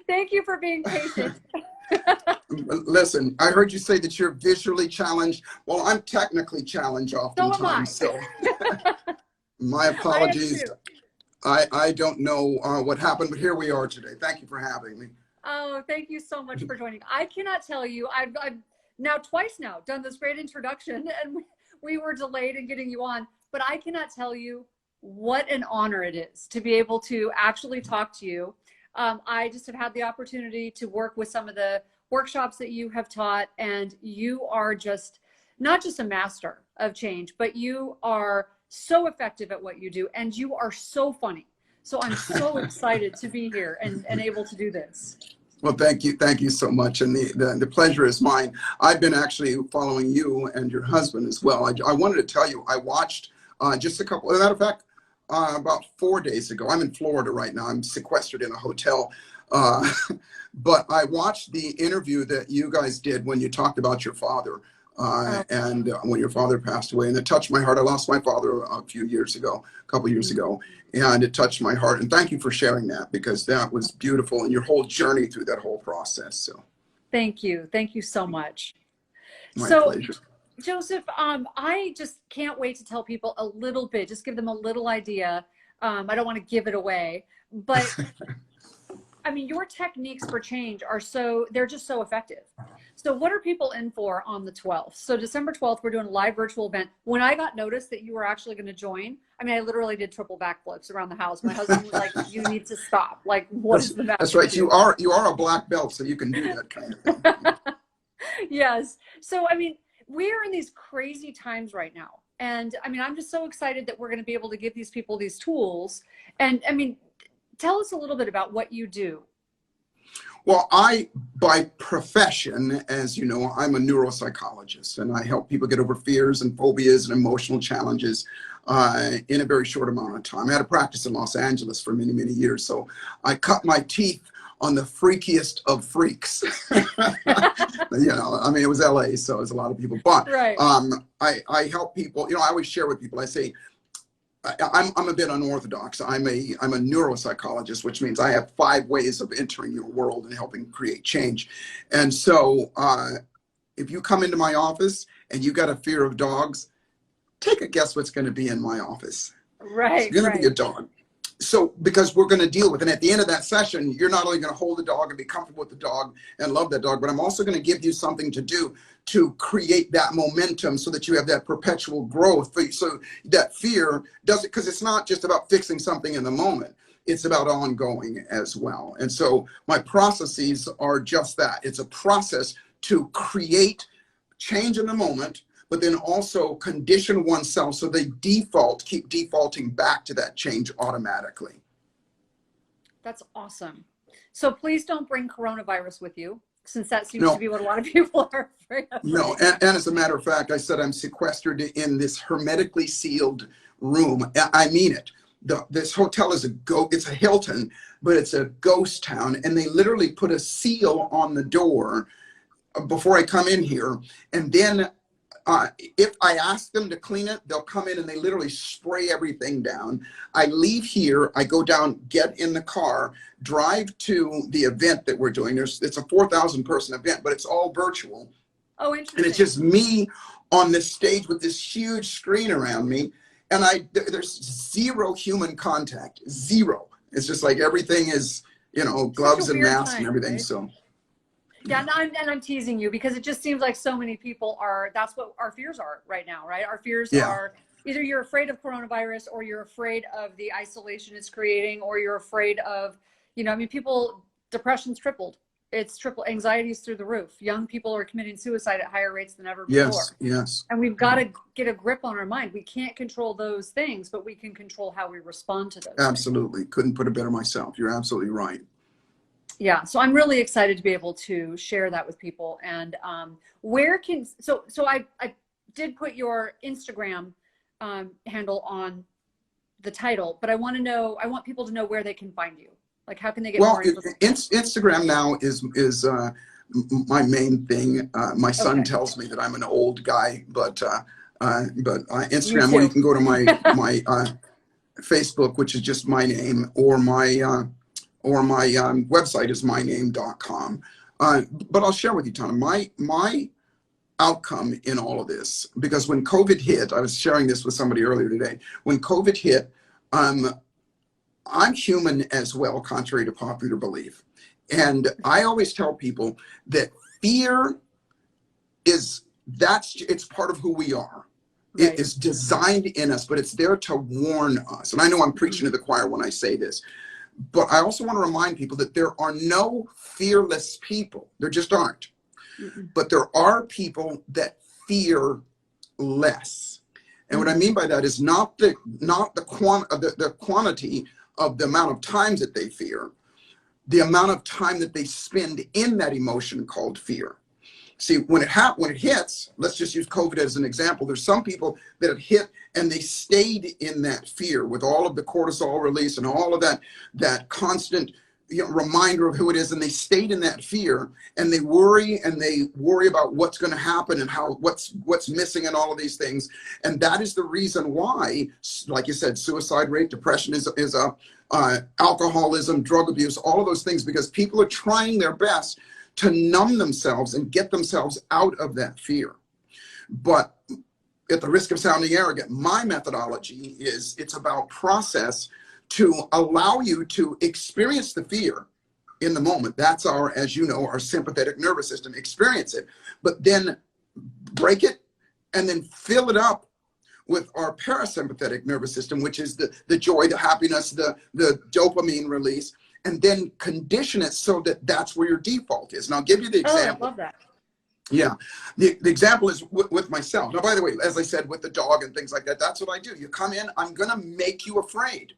Thank you for being patient. Listen, I heard you say that you're visually challenged. Well, I'm technically challenged So am I. oftentimes, so my I am apologies. too. I don't know what happened, but here we are today. Thank you for having me. Oh, thank you so much for joining. I cannot tell you, I've now twice now done this great introduction, and we were delayed in getting you on, but I cannot tell you what an honor it is to be able to actually talk to you. I just have had the opportunity to work with some of the workshops that you have taught, and you are just not just a master of change, but you are so effective at what you do, and you are so funny. So I'm so excited to be here and able to do this. Well, thank you so much, and the pleasure is mine. I've been actually following you and your husband as well. I wanted to tell you, I watched just a couple, as a matter of fact, about 4 days ago. I'm in Florida right now. I'm sequestered in a hotel. But I watched the interview that you guys did when you talked about your father and when your father passed away, and it touched my heart. I lost my father a couple years ago, and it touched my heart. And thank you for sharing that, because that was beautiful, and your whole journey through that whole process. So thank you so much. My pleasure. Joseph, I just can't wait to tell people a little bit, just give them a little idea. I don't want to give it away, but I mean, your techniques for change they're just so effective. So what are people in for on the 12th? So December 12th, we're doing a live virtual event. When I got noticed that you were actually going to join, I mean, I literally did triple backflips around the house. My husband was like, you need to stop. Like, what is the matter? That's right. You are a black belt, so you can do that kind of thing. Yes. So, I mean, we are in these crazy times right now. And I mean, I'm just so excited that we're going to be able to give these people these tools. And I mean, tell us a little bit about what you do. Well, by profession, as you know, I'm a neuropsychologist, and I help people get over fears and phobias and emotional challenges in a very short amount of time. I had a practice in Los Angeles for many, many years, so I cut my teeth on the freakiest of freaks. You know, I mean, it was LA, so it was a lot of people. But right. I help people. You know, I always share with people. I say, I'm a bit unorthodox. I'm a neuropsychologist, which means I have 5 ways of entering your world and helping create change. And so if you come into my office and you got a fear of dogs, take a guess what's going to be in my office. Right. It's going to be a dog. So because we're going to deal with it. And at the end of that session, you're not only going to hold the dog and be comfortable with the dog and love that dog, but I'm also going to give you something to do to create that momentum so that you have that perpetual growth. So that fear doesn't, because it's not just about fixing something in the moment. It's about ongoing as well. And so my processes are just that. It's a process to create change in the moment, but then also condition oneself so they keep defaulting back to that change automatically. That's awesome. So please don't bring coronavirus with you, since that seems to be what a lot of people are afraid of. No, and as a matter of fact, I said I'm sequestered in this hermetically sealed room. I mean it. This hotel is it's a Hilton, but it's a ghost town, and they literally put a seal on the door before I come in here, and then if I ask them to clean it, they'll come in and they literally spray everything down. I leave here, I go down, get in the car, drive to the event that we're doing. It's a 4,000 person event, but it's all virtual. Oh, interesting. And it's just me on this stage with this huge screen around me. And there's zero human contact, zero. It's just like everything is, you know, gloves and masks and everything. Right? So. Yeah, and I'm teasing you because it just seems like so many people that's what our fears are right now, right? Our fears are either you're afraid of coronavirus, or you're afraid of the isolation it's creating, or you're afraid of, you know, I mean, depression's tripled. It's triple, anxiety's through the roof. Young people are committing suicide at higher rates than ever before. Yes. And we've got to get a grip on our mind. We can't control those things, but we can control how we respond to those. Absolutely. Things. Couldn't put it better myself. You're absolutely right. Yeah, so I'm really excited to be able to share that with people. And so I did put your Instagram handle on the title, but I want people to know where they can find you. Like, how can they get more information? Instagram now is my main thing. My son tells me that I'm an old guy, but Instagram, where you can go to my Facebook, which is just my name, or my or my website is myname.com. But I'll share with you, Tana, my outcome in all of this, because when COVID hit, I was sharing this with somebody earlier today. When COVID hit, I'm human as well, contrary to popular belief. And I always tell people that fear it's part of who we are. Right. It is designed in us, but it's there to warn us. And I know I'm preaching to the choir when I say this, but I also want to remind people that there are no fearless people. There just aren't. But there are people that fear less. And what I mean by that is not the quantity of the amount of times that they fear, the amount of time that they spend in that emotion called fear. See, when it hits, let's just use COVID as an example. There's some people that have hit and they stayed in that fear with all of the cortisol release and all of that constant reminder of who it is, and they stayed in that fear, and they worry about what's going to happen and what's missing and all of these things. And that is the reason why, like you said, suicide rate, depression is alcoholism, drug abuse, all of those things, because people are trying their best to numb themselves and get themselves out of that fear. But at the risk of sounding arrogant, my methodology is it's about process to allow you to experience the fear in the moment. That's as you know, our sympathetic nervous system. Experience it, but then break it and then fill it up with our parasympathetic nervous system, which is the joy, the happiness, the dopamine release, and then condition it so that that's where your default is. And I'll give you the example. Oh, I love that. Yeah, the example is with myself. Now, by the way, as I said, with the dog and things like that, that's what I do. You come in, I'm going to make you afraid,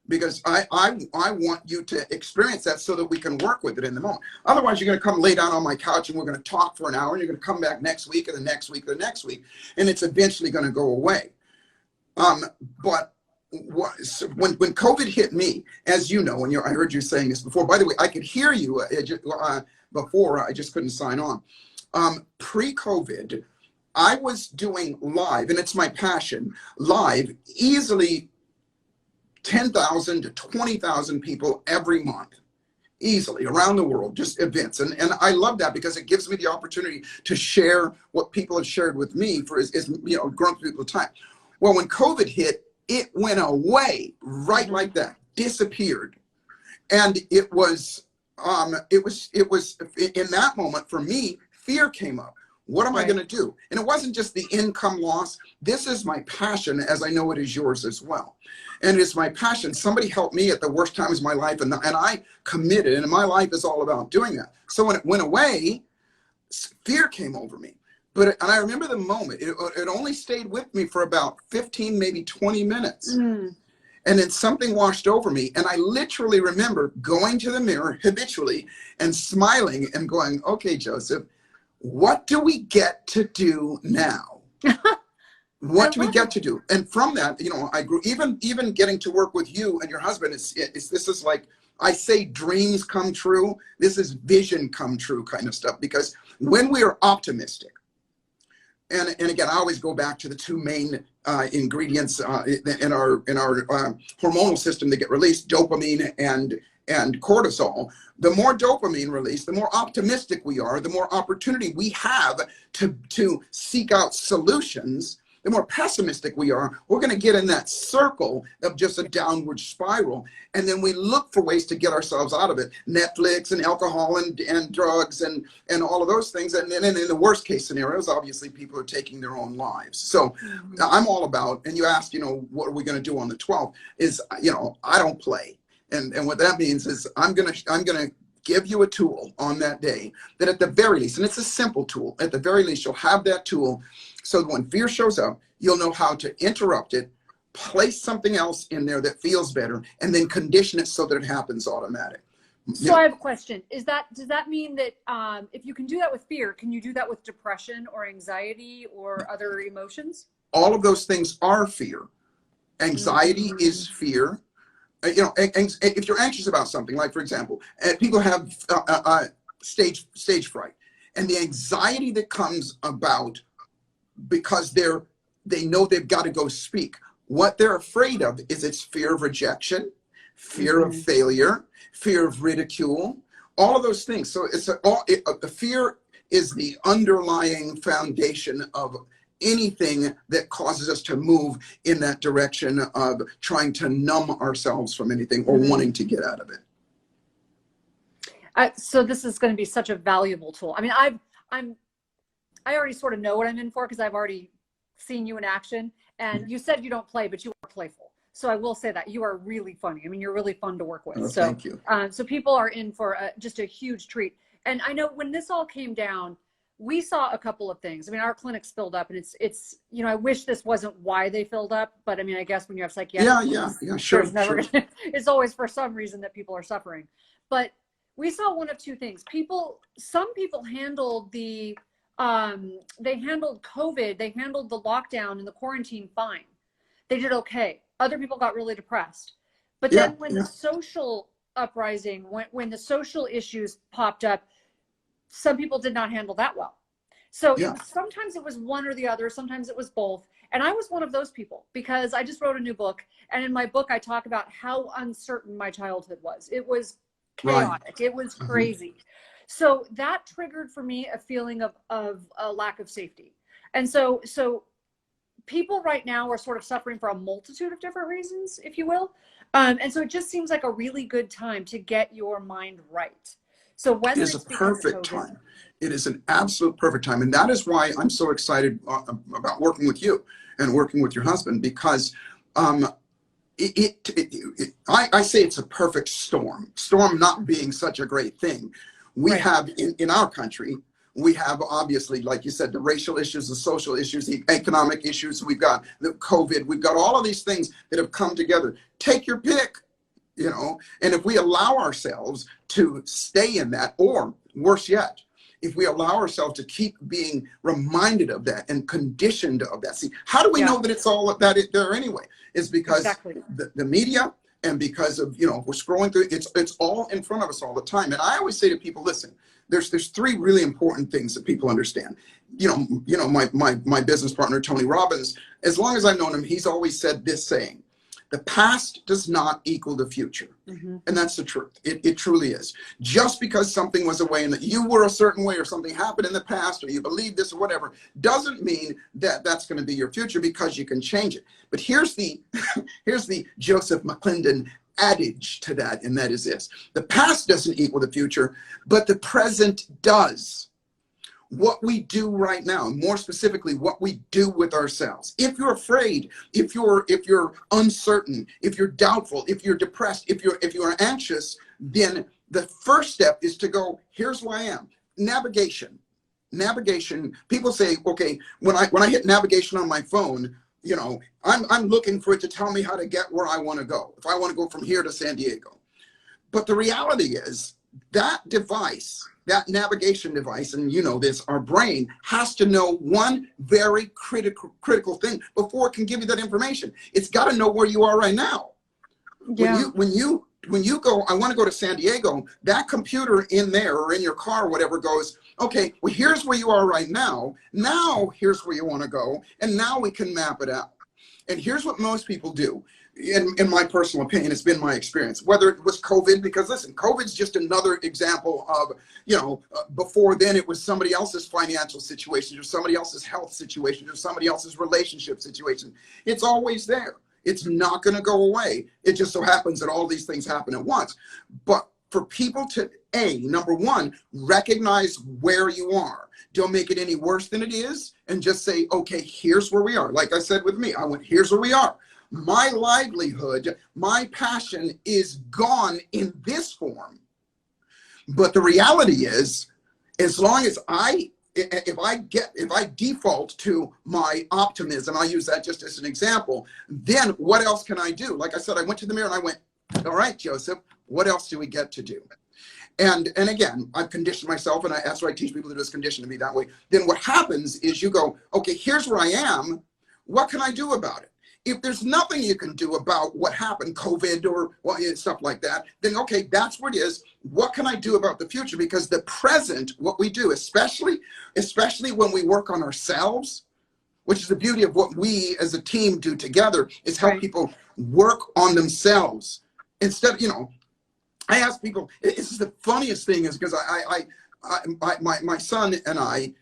because I want you to experience that so that we can work with it in the moment. Otherwise, you're going to come lay down on my couch and we're going to talk for an hour, and you're going to come back next week and the next week and the next week, and it's eventually going to go away. But when COVID hit me, as you know, and I heard you saying this before, by the way, I could hear you before, I just couldn't sign on. Pre-COVID, I was doing live, and it's my passion, live, easily 10,000 to 20,000 people every month, easily around the world, just events. And I love that because it gives me the opportunity to share what people have shared with me for grown people time. Well, when COVID hit, it went away right like that, disappeared. And it was in that moment for me, fear came up. What am I going to do? And it wasn't just the income loss. This is my passion, as I know it is yours as well. And it's my passion. Somebody helped me at the worst times of my life, and I committed, and my life is all about doing that. So when it went away, fear came over me. And I remember the moment, it only stayed with me for about 15, maybe 20 minutes. And then something washed over me. And I literally remember going to the mirror habitually and smiling and going, okay, Joseph, what do we get to do now? What do we get to do? And from that, I grew, even getting to work with you and your husband, this is like, I say dreams come true. This is vision come true kind of stuff, because when we are optimistic, and again, I always go back to the two main ingredients in our hormonal system that get released, dopamine and cortisol. The more dopamine release, the more optimistic we are, the more opportunity we have to seek out solutions. The more pessimistic we are, we're going to get in that circle of just a downward spiral. And then we look for ways to get ourselves out of it. Netflix and alcohol and drugs and all of those things. And then in the worst case scenarios, obviously people are taking their own lives. So I'm all about, and you asked, what are we going to do on the 12th, is, I don't play. And what that means is I'm going to give you a tool on that day that at the very least, and it's a simple tool, at the very least, you'll have that tool so that when fear shows up, you'll know how to interrupt it, place something else in there that feels better, and then condition it so that it happens automatic. So I have a question. Does that mean that if you can do that with fear, can you do that with depression or anxiety or other emotions? All of those things are fear. Anxiety is fear. If you're anxious about something, like for example, people have stage fright, and the anxiety that comes about because they know they've got to go speak. What they're afraid of is it's fear of rejection, fear of failure, fear of ridicule, all of those things. So it's the fear is the underlying foundation of anything that causes us to move in that direction of trying to numb ourselves from anything or wanting to get out of it. So this is going to be such a valuable tool. I mean, I already sort of know what I'm in for because I've already seen you in action. And you said you don't play, but you are playful. So I will say that you are really funny. I mean, you're really fun to work with. Oh, so thank you. So people are in for just a huge treat. And I know when this all came down, we saw a couple of things. I mean, our clinics filled up, and it's you know, I wish this wasn't why they filled up, but I mean, I guess when you have psychiatric, yeah, sure, it's always for some reason that people are suffering. But we saw one of two things. Some people handled they handled COVID, they handled the lockdown and the quarantine fine. They did okay. Other people got really depressed. But then when the social uprising, when the social issues popped up, some people did not handle that well. So sometimes it was one or the other, sometimes it was both. And I was one of those people because I just wrote a new book. And in my book, I talk about how uncertain my childhood was. It was chaotic. It was crazy. So that triggered for me a feeling of a lack of safety. And so people right now are sort of suffering for a multitude of different reasons, if you will. And so it just seems like a really good time to get your mind right. So whether it is a perfect time. It is an absolute perfect time. And that is why I'm so excited about working with you and working with your husband, because I say it's a perfect storm. Storm not being such a great thing. We have in our country, we have obviously, like you said, the racial issues, the social issues, the economic issues. We've got the COVID. We've got all of these things that have come together. Take your pick, you know, and if we allow ourselves to stay in that, or worse yet, if we allow ourselves to keep being reminded of that and conditioned of that. See, how do we know that it's all that there anyway? Is because the media, and because of, you know, we're scrolling through, it's all in front of us all the time. And I always say to people, listen, there's three really important things that people understand. You know, my business partner, Tony Robbins, as long as I've known him, he's always said this saying: the past does not equal the future. And that's the truth. It truly is. Just because something was a way and that you were a certain way, or something happened in the past, or you believe this or whatever, doesn't mean that that's going to be your future, because you can change it. But here's the Joseph McClendon adage to that, and that is this: the past doesn't equal the future, but the present does. What we do right now, more specifically, what we do with ourselves. If you're afraid, if you're uncertain, if you're doubtful, if you're depressed, if you're anxious, then the first step is to go, here's who I am. Navigation. People say, okay, when I hit navigation on my phone, you know, I'm looking for it to tell me how to get where I want to go. If I want to go from here to San Diego. But the reality is that device, that navigation device, and you know this, our brain has to know one very critical thing before it can give you that information. It's got to know where you are right now. When you go, I want to go to San Diego, that computer in there or in your car or whatever goes, okay, well, here's where you are right now. Now here's where you want to go. And now we can map it out. And here's what most people do. In my personal opinion, it's been my experience, whether it was COVID, because listen, COVID's just another example of, you know, before then it was somebody else's financial situation, or somebody else's health situation, or somebody else's relationship situation. It's always there. It's not going to go away. It just so happens that all these things happen at once. But for people to, number one, recognize where you are. Don't make it any worse than it is, and just say, okay, here's where we are. Like I said with me, I went, here's where we are. My livelihood, my passion is gone in this form. But the reality is, as long as if I default to my optimism, I use that just as an example, then what else can I do? Like I said, I went to the mirror and I went, all right, Joseph, what else do we get to do? And again, I've conditioned myself, and that's what I teach people to do, is condition to be that way. Then what happens is you go, okay, here's where I am. What can I do about it? If there's nothing you can do about what happened, COVID or stuff like that, then okay, that's what it is. What can I do about the future? Because the present, what we do, especially when we work on ourselves, which is the beauty of what we as a team do together, is help people work on themselves instead, I ask people, it's the funniest thing is because my son and I,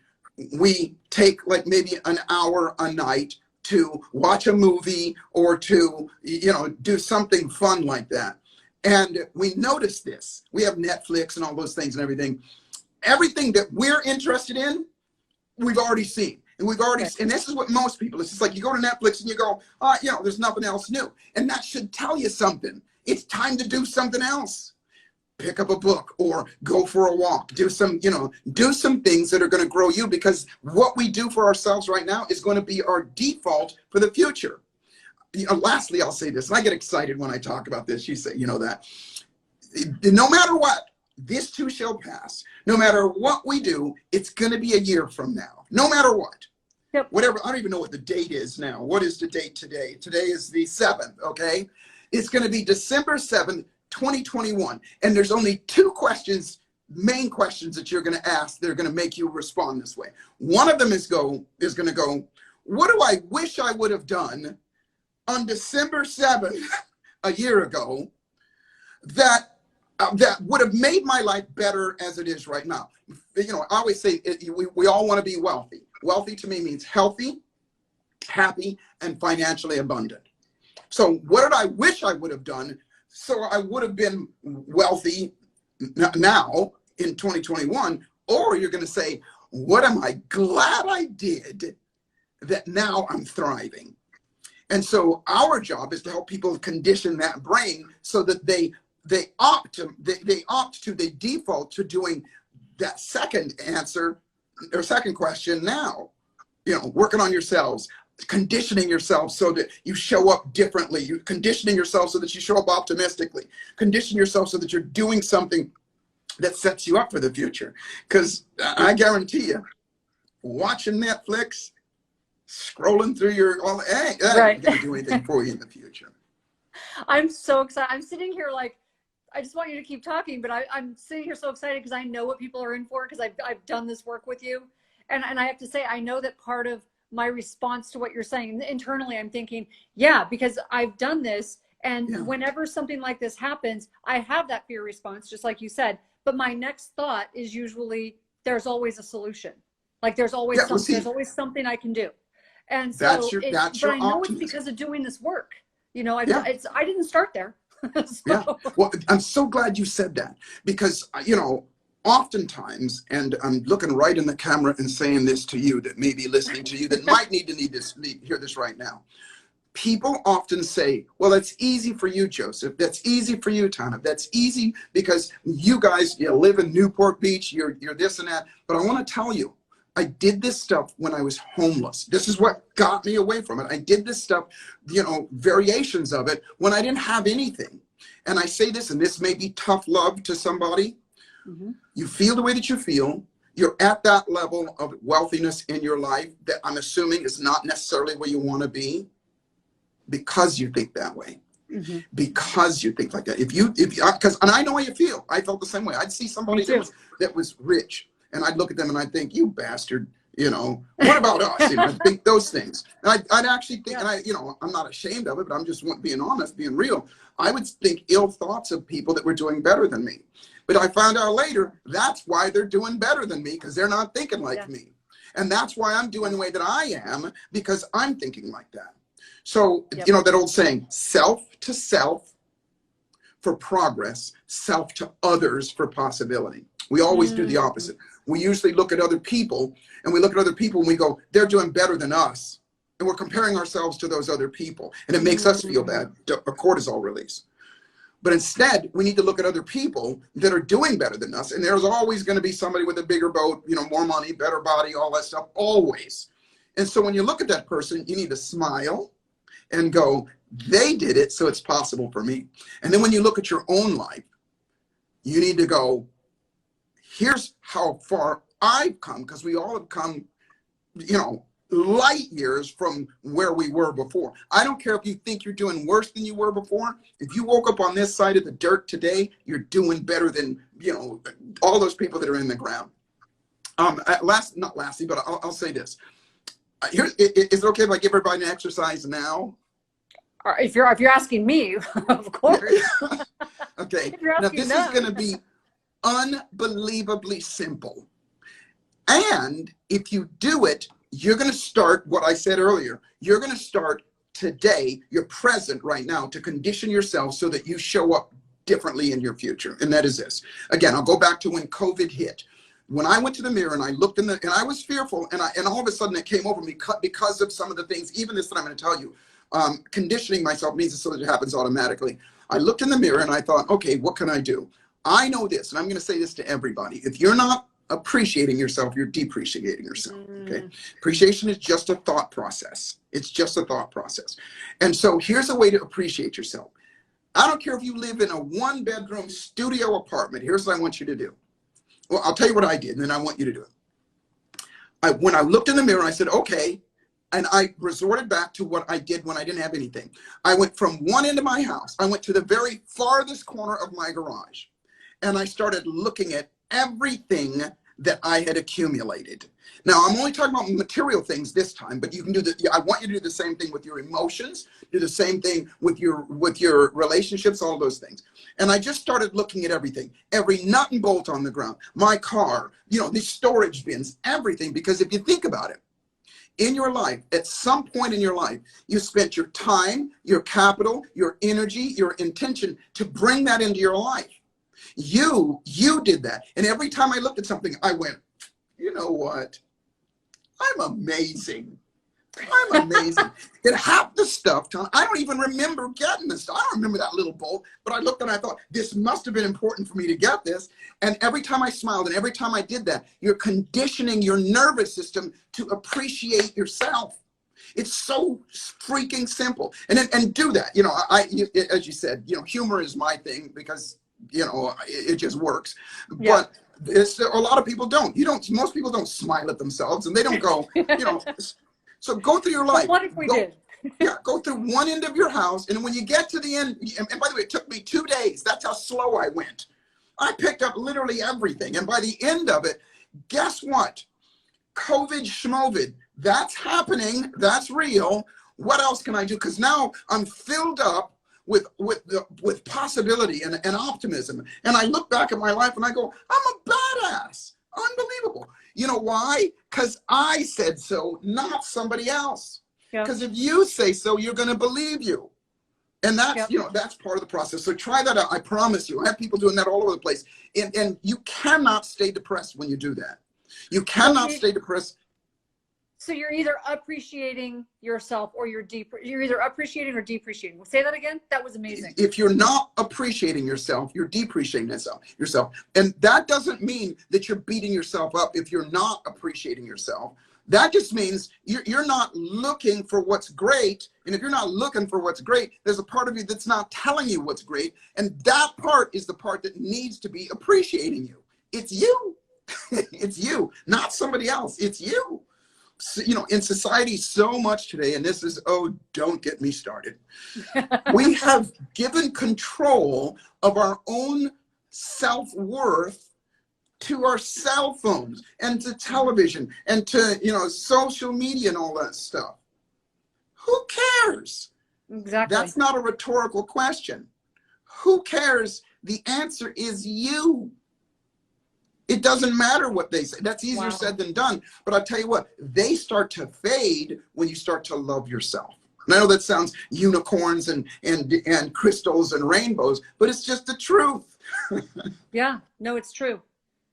we take like maybe an hour a night to watch a movie or to, do something fun like that. And we notice this. We have Netflix and all those things and everything. Everything that we're interested in, we've already seen. And and this is what most people, it's just like you go to Netflix and you go, there's nothing else new. And that should tell you something. It's time to do something else. Pick up a book or go for a walk. Do some things that are going to grow you, because what we do for ourselves right now is going to be our default for the future. Lastly, I'll say this, and I get excited when I talk about this. You say, that no matter what, this too shall pass. No matter what we do, it's going to be a year from now. No matter what. Yep. Whatever. I don't even know what the date is now. What is the date today? Today is the 7th, okay? It's going to be December 7th, 2021. And there's only two main questions that you're going to ask that are going to make you respond this way. One of them is going to go, what do I wish I would have done on December 7th a year ago that would have made my life better as it is right now? I always say we all want to be wealthy. Wealthy to me means healthy, happy, and financially abundant. So what did I wish I would have done so I would have been wealthy now in 2021? Or you're going to say, what am I glad I did that now I'm thriving? And so our job is to help people condition that brain so that they default to doing that second answer or second question now. Working on yourselves, conditioning yourself so that you show up differently. You're conditioning yourself so that you show up optimistically. Condition yourself so that you're doing something that sets you up for the future. Because I guarantee you, watching Netflix, scrolling through ain't going to do anything for you in the future. I'm so excited. I'm sitting here like, I just want you to keep talking, but I'm sitting here so excited because I know what people are in for, because I've done this work with you. And I have to say, I know that part of my response to what you're saying internally, I'm thinking, yeah, because I've done this. And whenever something like this happens, I have that fear response, just like you said. But my next thought is usually, there's always a solution. Like there's always there's always something I can do. And so, but I know it's because of doing this work. I didn't start there. So. Yeah. Well, I'm so glad you said that, because, oftentimes, and I'm looking right in the camera and saying this to you that may be listening to you that might need to hear this right now. People often say, well, that's easy for you, Joseph. That's easy for you, Tana. That's easy because you guys, live in Newport Beach. You're this and that. But I want to tell you, I did this stuff when I was homeless. This is what got me away from it. I did this stuff, variations of it when I didn't have anything. And I say this, and this may be tough love to somebody. Mm-hmm. You feel the way that you feel. You're at that level of wealthiness in your life that I'm assuming is not necessarily where you want to be, because you think that way. Mm-hmm. Because you think like that. And I know how you feel. I felt the same way. I'd see somebody that was rich, and I'd look at them and I'd think, you bastard, what about us? I'd think those things. And I'd actually think, and I'm not ashamed of it, but I'm just being honest, being real. I would think ill thoughts of people that were doing better than me. But I found out later, that's why they're doing better than me, because they're not thinking like me. And that's why I'm doing the way that I am, because I'm thinking like that. So, that old saying, self to self for progress, self to others for possibility. We always do the opposite. We usually look at other people, and we go, they're doing better than us. And we're comparing ourselves to those other people. And it makes us feel bad, a cortisol release. But instead, we need to look at other people that are doing better than us. And there's always going to be somebody with a bigger boat, more money, better body, all that stuff, always. And so when you look at that person, you need to smile and go, they did it, so it's possible for me. And then when you look at your own life, you need to go, here's how far I've come, because we all have come, light years from where we were before. I don't care if you think you're doing worse than you were before. If you woke up on this side of the dirt today, you're doing better than, all those people that are in the ground. Not lastly, but I'll say this. Is it okay if I give everybody an exercise now? If you're asking me, of course. Okay. Now this is going to be unbelievably simple. And if you do it, you're going to start what I said earlier. You're going to start today, you're present right now, to condition yourself so that you show up differently in your future. And that is this. Again, I'll go back to when COVID hit. When I went to the mirror and I looked and I was fearful, and all of a sudden it came over me because of some of the things, even this that I'm going to tell you. Conditioning myself means so that it happens automatically. I looked in the mirror and I thought, okay, what can I do? I know this, and I'm going to say this to everybody. If you're not appreciating yourself, you're depreciating yourself. Okay. Appreciation is just a thought process. It's just a thought process. And so here's a way to appreciate yourself. I don't care if you live in a 1-bedroom studio apartment. Here's what I want you to do. Well, I'll tell you what I did, and then I want you to do it. When I looked in the mirror, I said, okay. And I resorted back to what I did when I didn't have anything. I went from one end of my house. I went to the very farthest corner of my garage. And I started looking at everything that I had accumulated. Now, I'm only talking about material things this time, but you can do I want you to do the same thing with your emotions, do the same thing with your relationships, all those things. And I just started looking at everything, every nut and bolt on the ground, my car, the storage bins, everything. Because if you think about it, in your life, at some point in your life, you spent your time, your capital, your energy, your intention to bring that into your life. You did that. And every time I looked at something, I went, you know what? I'm amazing. I'm amazing. And half the stuff, Tana, I don't even remember getting this stuff. I don't remember that little bolt, but I looked and I thought, this must have been important for me to get this. And every time I smiled and every time I did that, you're conditioning your nervous system to appreciate yourself. It's so freaking simple. And do that. As you said, humor is my thing because it just works. Yeah. But a lot of people don't. Most people don't smile at themselves, and they don't go, So go through your life. But what if we did? Yeah, go through one end of your house, and when you get to the end, and by the way, it took me 2 days. That's how slow I went. I picked up literally everything, and by the end of it, guess what? COVID schmovid, that's happening. That's real. What else can I do? Because now I'm filled up with possibility and optimism. And I look back at my life and I go, I'm a badass. Unbelievable. You know why? Because I said so, not somebody else. Because if you say so, you're going to believe you. And that's, that's part of the process. So try that out. I promise you. I have people doing that all over the place. And you cannot stay depressed when you do that. You cannot stay depressed. So you're either appreciating yourself or you're either appreciating or depreciating. We'll say that again. That was amazing. If you're not appreciating yourself, you're depreciating yourself. And that doesn't mean that you're beating yourself up if you're not appreciating yourself. That just means you're not looking for what's great. And if you're not looking for what's great, there's a part of you that's not telling you what's great. And that part is the part that needs to be appreciating you. It's you. It's you, not somebody else. It's you. In society so much today, and this is, don't get me started. We have given control of our own self-worth to our cell phones and to television and to, social media and all that stuff. Who cares? Exactly. That's not a rhetorical question. Who cares? The answer is you. It doesn't matter what they say. That's easier said than done. But I'll tell you what, they start to fade when you start to love yourself. And I know that sounds unicorns and crystals and rainbows, but it's just the truth. Yeah, no, it's true.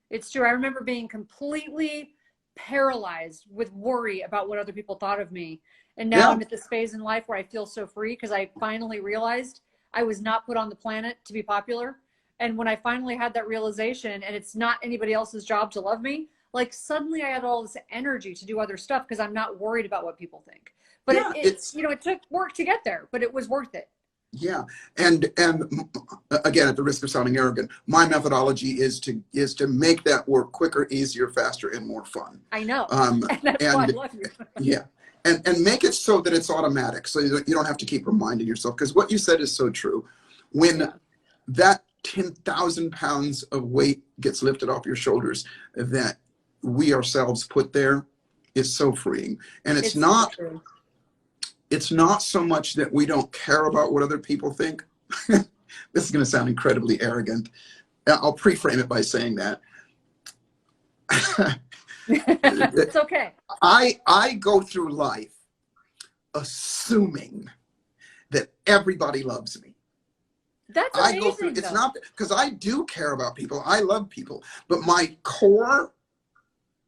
It's true. I remember being completely paralyzed with worry about what other people thought of me. And now I'm at this phase in life where I feel so free because I finally realized I was not put on the planet to be popular. And when I finally had that realization, and it's not anybody else's job to love me, like suddenly I had all this energy to do other stuff because I'm not worried about what people think. But it took work to get there, but it was worth it. Yeah. And again, at the risk of sounding arrogant, my methodology is to make that work quicker, easier, faster, and more fun. I know. And that's why I love you. Yeah. And make it so that it's automatic. So you don't have to keep reminding yourself, because what you said is so true. When that 10,000 pounds of weight gets lifted off your shoulders that we ourselves put there, is so freeing. And it's not, it's not so much that we don't care about what other people think. This is going to sound incredibly arrogant. I'll pre-frame it by saying that. It's okay. I go through life assuming that everybody loves me. That's amazing. I go through, it's not because I do care about people. I love people, but my core,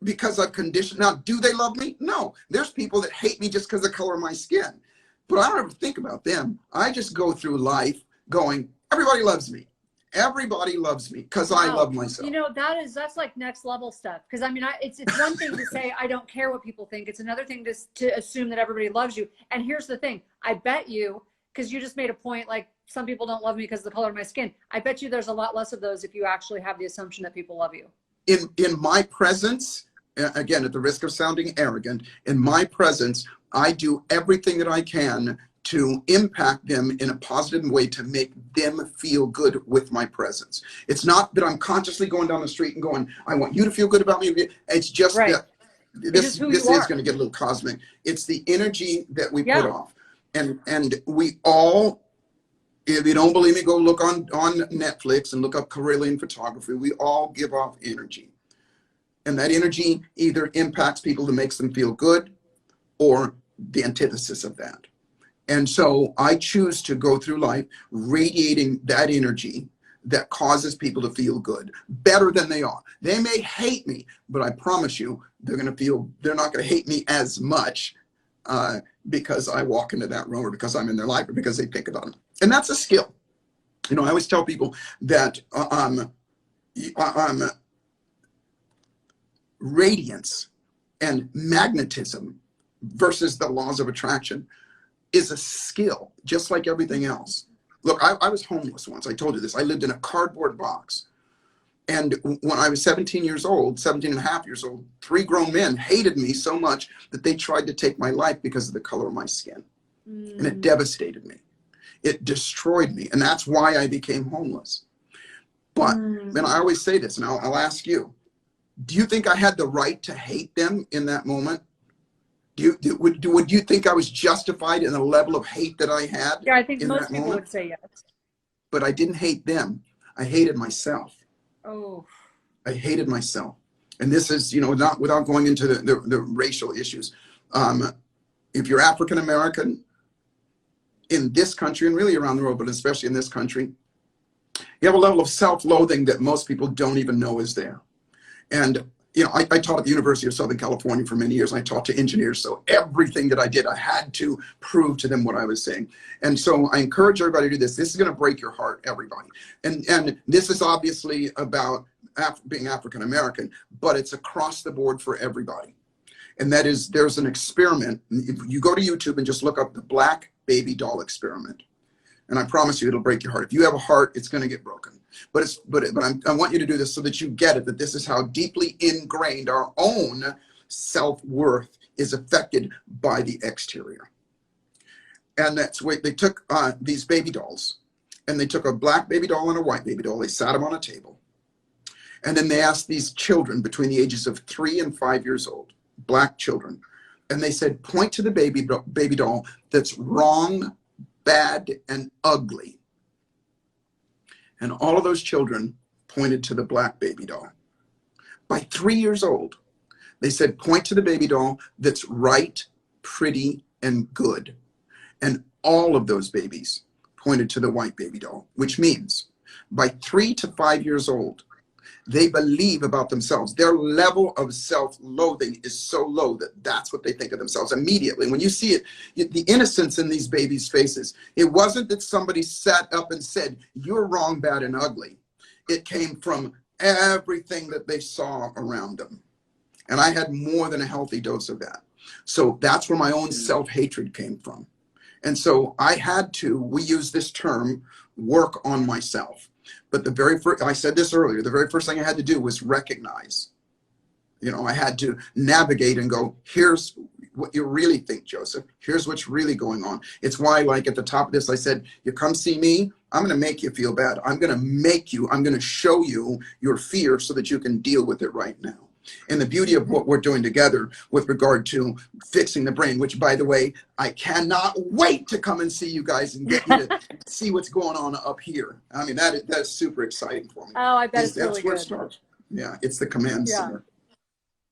because I've conditioned. Now, do they love me? No. There's people that hate me just because of the color of my skin, but I don't ever think about them. I just go through life going, everybody loves me. Everybody loves me because I love myself. You know, that's like next level stuff. Because I mean, it's one thing to say, I don't care what people think. It's another thing to assume that everybody loves you. And here's the thing. I bet you, because you just made a point, like some people don't love me because of the color of my skin. I bet you there's a lot less of those if you actually have the assumption that people love you. In my presence, again, at the risk of sounding arrogant, in my presence, I do everything that I can to impact them in a positive way to make them feel good with my presence. It's not that I'm consciously going down the street and going, I want you to feel good about me. It's just that this is going to get a little cosmic. It's the energy that we put off. And we all, if you don't believe me, go look on Netflix and look up Carillion photography. We all give off energy. And that energy either impacts people that makes them feel good or the antithesis of that. And so I choose to go through life radiating that energy that causes people to feel good, better than they are. They may hate me, but I promise you, they're not going to hate me as much because I walk into that room or because I'm in their life or because they think about it. And that's a skill. You know, I always tell people that radiance and magnetism versus the laws of attraction is a skill, just like everything else. Look, I was homeless once. I told you this. I lived in a cardboard box. And when I was 17 and a half years old, 3 grown men hated me so much that they tried to take my life because of the color of my skin. And it devastated me. It destroyed me. And that's why I became homeless. But, and I always say this, and I'll ask you, do you think I had the right to hate them in that moment? Would you think I was justified in the level of hate that I had? Yeah, I think most people would say yes. But I didn't hate them. I hated myself. Oh. I hated myself. And this is, you know, not without going into the racial issues. If you're African American in this country and really around the world, but especially in this country, you have a level of self-loathing that most people don't even know is there. And you know, I taught at the University of Southern California for many years. I taught to engineers. So everything that I did, I had to prove to them what I was saying. And so I encourage everybody to do this. This is going to break your heart, everybody. And this is obviously about being African American, but it's across the board for everybody. And that is, there's an experiment. If you go to YouTube and just look up the black baby doll experiment. And I promise you, it'll break your heart. If you have a heart, it's going to get broken. But I want you to do this so that you get it, that this is how deeply ingrained our own self-worth is affected by the exterior. And that's why they took these baby dolls, and they took a black baby doll and a white baby doll. They sat them on a table. And then they asked these children between the ages of 3 and 5 years old, black children. And they said, point to the baby doll that's wrong, bad, and ugly. And all of those children pointed to the black baby doll. By 3 years old, they said, point to the baby doll that's right, pretty, and good. And all of those babies pointed to the white baby doll, which means by 3 to 5 years old, they believe about themselves. Their level of self-loathing is so low that that's what they think of themselves immediately. When you see it, the innocence in these babies' faces, it wasn't that somebody sat up and said, you're wrong, bad, and ugly. It came from everything that they saw around them. And I had more than a healthy dose of that. So that's where my own self-hatred came from. And so I had to, we use this term, work on myself. But the very first, I said this earlier, the very first thing I had to do was recognize. You know, I had to navigate and go, here's what you really think, Joseph. Here's what's really going on. It's why, like at the top of this, I said, you come see me, I'm going to make you feel bad. I'm going to show you your fear so that you can deal with it right now. And the beauty of what we're doing together with regard to fixing the brain, which, by the way, I cannot wait to come and see you guys and get you to see what's going on up here. I mean, that's super exciting for me. Oh, I bet it's That's really where it good. starts. Yeah, it's the command center.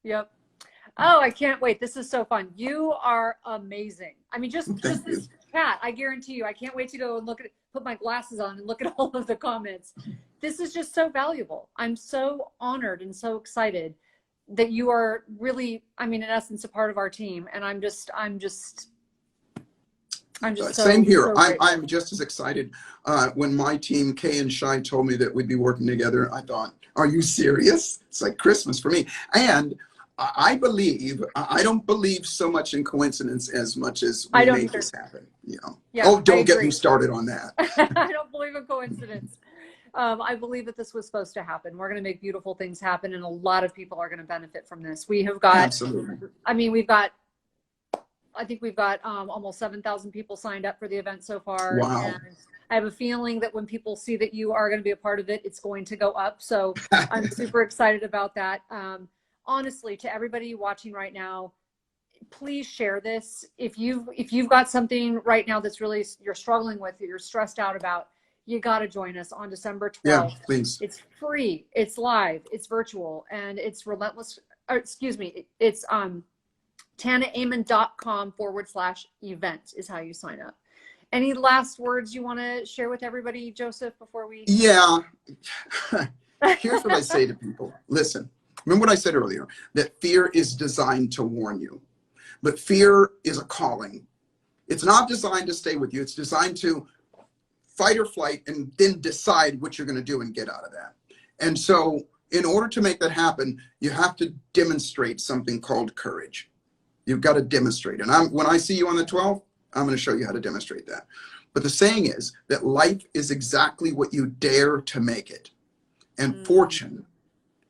Yep. Oh, I can't wait. This is so fun. You are amazing. I mean, just this chat, I guarantee you, I can't wait to go and look at it, put my glasses on and look at all of the comments. This is just so valuable. I'm so honored and so excited that you are really, I mean, in essence, a part of our team. And I'm just Same here. So I'm just as excited. When my team, Kay and Shai, told me that we'd be working together, I thought, are you serious? It's like Christmas for me. And I don't believe so much in coincidence as much as we make this happen. You know? Yeah, oh, don't get me started on that. I don't believe in coincidence. I believe that this was supposed to happen. We're going to make beautiful things happen, and a lot of people are going to benefit from this. We have got, absolutely. I mean, I think we've got almost 7,000 people signed up for the event so far. Wow. And I have a feeling that when people see that you are going to be a part of it, it's going to go up. So I'm super excited about that. Honestly, to everybody watching right now, please share this. If you've got something right now that's really you're struggling with, you're stressed out about, you got to join us on December 12th. Yeah, please. It's free, it's live, it's virtual, and it's relentless. It's TanaAmen.com/event is how you sign up. Any last words you want to share with everybody, Joseph, before we? Yeah. Here's what I say to people. Listen, remember what I said earlier, that fear is designed to warn you, but fear is a calling. It's not designed to stay with you. It's designed to fight or flight and then decide what you're going to do and get out of that. And so in order to make that happen, you have to demonstrate something called courage. You've got to demonstrate. And when I see you on the 12th, I'm going to show you how to demonstrate that. But the saying is that life is exactly what you dare to make it. And fortune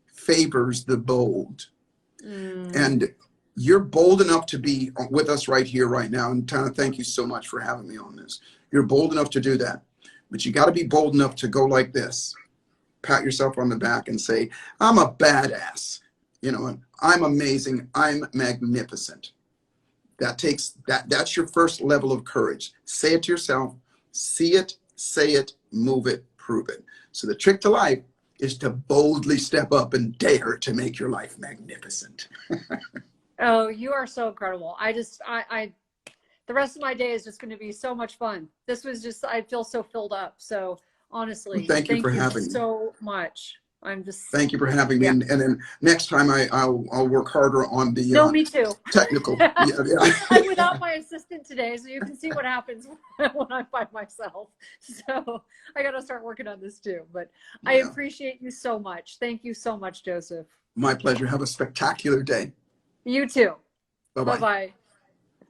favors the bold. And you're bold enough to be with us right here, right now. And Tana, thank you so much for having me on this. You're bold enough to do that. But you got to be bold enough to go like this, pat yourself on the back and say, I'm a badass. You know, I'm amazing. I'm magnificent. That's your first level of courage. Say it to yourself, see it, say it, move it, prove it. So the trick to life is to boldly step up and dare to make your life magnificent. Oh, you are so incredible. The rest of my day is just going to be so much fun. This was just, I feel so filled up. So honestly, well, thank you for having me so much. Thank you for having me. And then next time I'll work harder on the me too. Technical. I'm without my assistant today, so you can see what happens when I'm by myself. So I got to start working on this too. But I appreciate you so much. Thank you so much, Joseph. My pleasure. Have a spectacular day. You too. Bye-bye. Bye-bye.